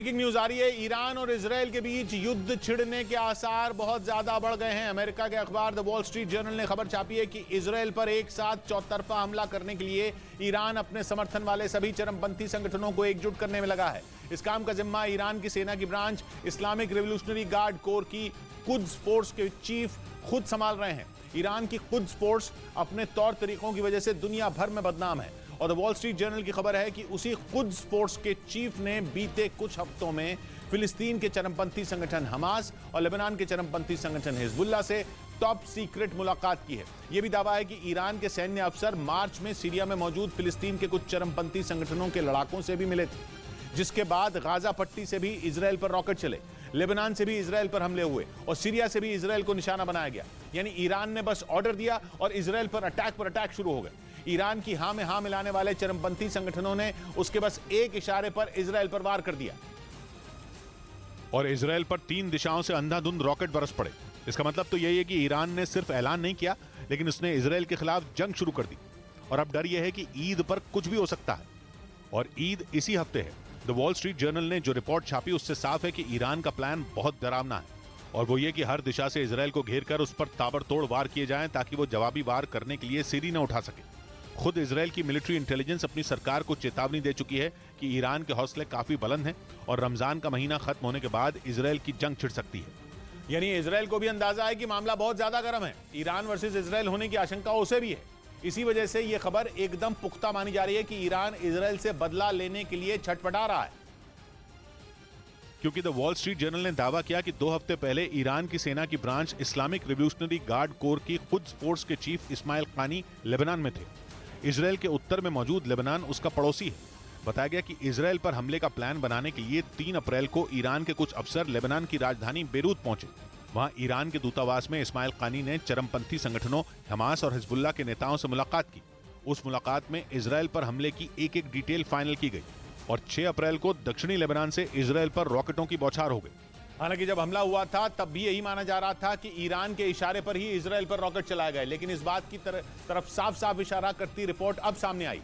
Breaking news आ रही है। Iran और इजरायल के बीच युद्ध छिड़ने के आसार बहुत ज्यादा बढ़ गए हैं। अमेरिका के अखबार द वॉल स्ट्रीट जर्नल ने खबर छापी है कि इजरायल पर एक साथ चौतरफा हमला करने के लिए ईरान अपने समर्थन वाले सभी चरमपंथी संगठनों को एकजुट करने में लगा है। इस काम का जिम्मा ईरान की सेना की branch Islamic revolutionary guard core की कुद्स फोर्स के चीफ खुद संभाल रहे हैं। ईरान की कुद्स फोर्स अपने तौर तरीकों की वजह से दुनिया भर में बदनाम है और द वॉल स्ट्रीट जर्नल की खबर है कि उसी कुद्स फोर्स के चीफ ने बीते कुछ हफ्तों में फिलिस्तीन के चरमपंथी संगठन हमास और लेबनान के चरमपंथी संगठन हिजबुल्लाह से टॉप सीक्रेट मुलाकात की है। यह भी दावा है कि ईरान के सैन्य अफसर मार्च में सीरिया में मौजूद फिलिस्तीन के कुछ चरमपंथी संगठनों के लड़ाकों से भी मिले थे, जिसके बाद गाजा पट्टी से भी इजरायल पर रॉकेट चले, लेबनान से भी इजरायल पर हमले हुए और सीरिया से भी इजरायल को निशाना बनाया गया। यानी ईरान ने बस ऑर्डर दिया और इजरायल पर अटैक शुरू हो गए। ईरान की हां में हां मिलाने वाले चरमपंथी संगठनों ने उसके बस एक इशारे पर इजरायल पर वार कर दिया और इजरायल पर 3 दिशाओं से अंधाधुंध रॉकेट बरस पड़े। इसका मतलब तो यही है कि ईरान ने सिर्फ ऐलान नहीं किया, लेकिन उसने इजरायल के खिलाफ जंग शुरू कर दी। और अब डर यह है कि ईद पर कुछ भी हो सकता है और ईद इसी हफ्ते है। द वॉल स्ट्रीट जर्नल ने जो रिपोर्ट छापी उससे साफ है कि ईरान का प्लान बहुत डरावना है और वो ये कि हर दिशा से इजरायल को घेर कर उस पर ताबड़तोड़ वार किए जाएं ताकि वो जवाबी वार करने के लिए सीढ़ी न उठा सके। खुद इजरायल की मिलिट्री इंटेलिजेंस अपनी सरकार को चेतावनी दे चुकी है कि ईरान के हौसले काफी बुलंद हैं और रमजान का महीना खत्म होने के बाद इजरायल की जंग छिड़ सकती है। यानी इजरायल को भी अंदाजा है कि मामला बहुत ज्यादा गर्म है। ईरान वर्सेस इजरायल होने की आशंका उसे भी है। इसी वजह से यह खबर एकदम पुख्ता मानी जा रही है कि ईरान इजरायल से बदला लेने के लिए छटपटा रहा है, क्योंकि द वॉल स्ट्रीट जर्नल ने दावा किया कि 2 हफ्ते पहले ईरान की सेना की branch Islamic revolutionary guard core की कुद्स फोर्स के चीफ इस्माइल कानी लेबनान में थे। इजरायल के उत्तर में मौजूद लेबनान उसका पड़ोसी है। बताया गया कि इजरायल पर हमले का प्लान बनाने के लिए 3 अप्रैल को ईरान के कुछ अफसर लेबनान की राजधानी बेरूत पहुंचे। वहां ईरान के दूतावास में इस्माइल कानी ने चरमपंथी संगठनों हमास और हिजबुल्लाह के नेताओं से मुलाकात की। उस मुलाकात में इजरायल पर हमले की एक डिटेल फाइनल की गई और 6 अप्रैल को दक्षिणी लेबनान से इजरायल पर रॉकेटों की बौछार हो गई। हालांकि जब हमला हुआ था तब भी यही माना जा रहा था कि ईरान के इशारे पर ही इजरायल पर रॉकेट चलाए गए, लेकिन इस बात की तरफ साफ साफ इशारा करती रिपोर्ट अब सामने आई,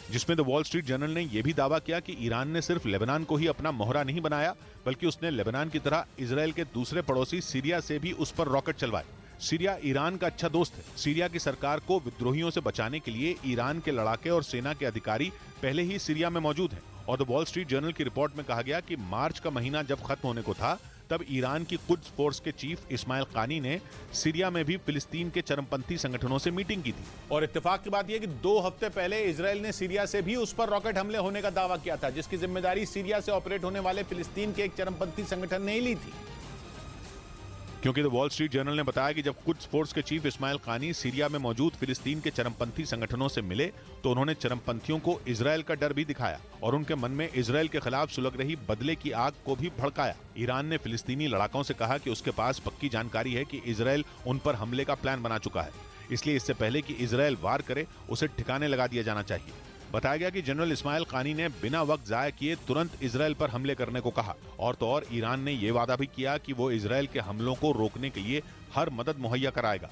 जिसमें द वॉल स्ट्रीट जर्नल ने यह भी दावा किया कि ईरान ने सिर्फ लेबनान को ही अपना मोहरा नहीं बनाया, बल्कि उसने लेबनान की तरह इजरायल के दूसरे पड़ोसी सीरिया से भी उस पर रॉकेट चलवाए। सीरिया ईरान का अच्छा दोस्त है। सीरिया की सरकार को विद्रोहियों से बचाने के लिए ईरान के लड़ाके और सेना के अधिकारी पहले ही सीरिया में मौजूद हैं। और द वॉल स्ट्रीट जर्नल की रिपोर्ट में कहा गया कि मार्च का महीना जब खत्म होने को था तब ईरान की कुद्स फोर्स के चीफ इस्माइल कानी ने सीरिया में भी फिलिस्तीन के चरमपंथी संगठनों से मीटिंग की थी। और इत्तेफाक की बात यह कि 2 हफ्ते पहले इजरायल ने सीरिया से भी उस पर रॉकेट हमले होने का दावा किया था, जिसकी जिम्मेदारी सीरिया से ऑपरेट होने वाले फिलिस्तीन के एक चरमपंथी संगठन ने ही ली थी। क्योंकि द वॉल स्ट्रीट जर्नल ने बताया कि जब कुद्स फोर्स के चीफ इस्माइल कानी सीरिया में मौजूद फिलिस्तीन के चरमपंथी संगठनों से मिले तो उन्होंने चरमपंथियों को इजरायल का डर भी दिखाया और उनके मन में इजरायल के खिलाफ सुलग रही बदले की आग को भी भड़काया। ईरान ने फिलिस्तीनी लड़ाकों से कहा कि उसके पास पक्की जानकारी है कि इजरायल उन पर हमले का प्लान बना चुका है, इसलिए इससे पहले कि इजरायल वार करे उसे ठिकाने लगा दिया जाना चाहिए। बताया गया कि जनरल इस्माइल कानी ने बिना वक्त जाया किए तुरंत इजरायल पर हमले करने को कहा और तो और ईरान ने यह वादा भी किया कि वो इजरायल के हमलों को रोकने के लिए हर मदद मुहैया कराएगा।